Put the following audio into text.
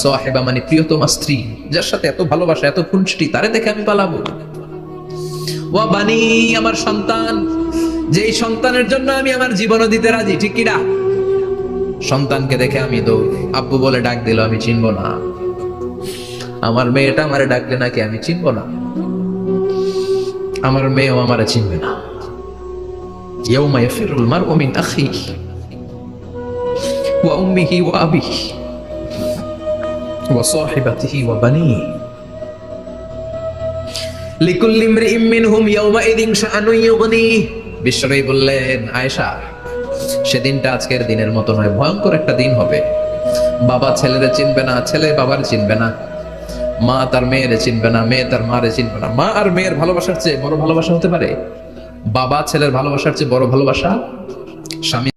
সাহেবা মানে প্রিয়তমা স্ত্রী, যার সাথে এত ভালোবাসা এত খুনষ্টি, তারে দেখে আমি পালাবো। ওয়া বানি, আমার সন্তান, যেই সন্তানের জন্য আমি আমার জীবনও দিতে রাজি, ঠিক কিনা? সন্তানকে দেখে আমি দৌড়। আব্বু বলে ডাক দিল, আমি চিনবো না। আমার মেয়েটা আমারে ডাকলে নাকি আমি চিনবো না, আমার মেয়েও আমারে চিনবে না। ইয়াউমা ইয়াফিরুল মারউ মিন আখিহি ওয়া উম্মিহি ওয়া আবিহি ওয়া সাহিবাতিহি ওয়া বানিহি লিকুল্লি ইমরিইম মিনহুম ইয়াউমাইযিন শাআনুন ইউগনিহি। বিশ্বনবী বললেন, আয়েশা, সেদিনটা আজকের দিনের মতো নয়, ভয়ঙ্কর একটা দিন হবে। বাবা ছেলেরে চিনবে না, ছেলে বাবার চিনবে না, মা তার মেয়েরে চিনবে না, মেয়ে তার মারে চিনবে না। মা আর মেয়ের ভালোবাসার চেয়ে বড় ভালোবাসা হতে পারে? বাবা ছেলের ভালোবাসার চেয়ে বড় ভালোবাসা স্বামী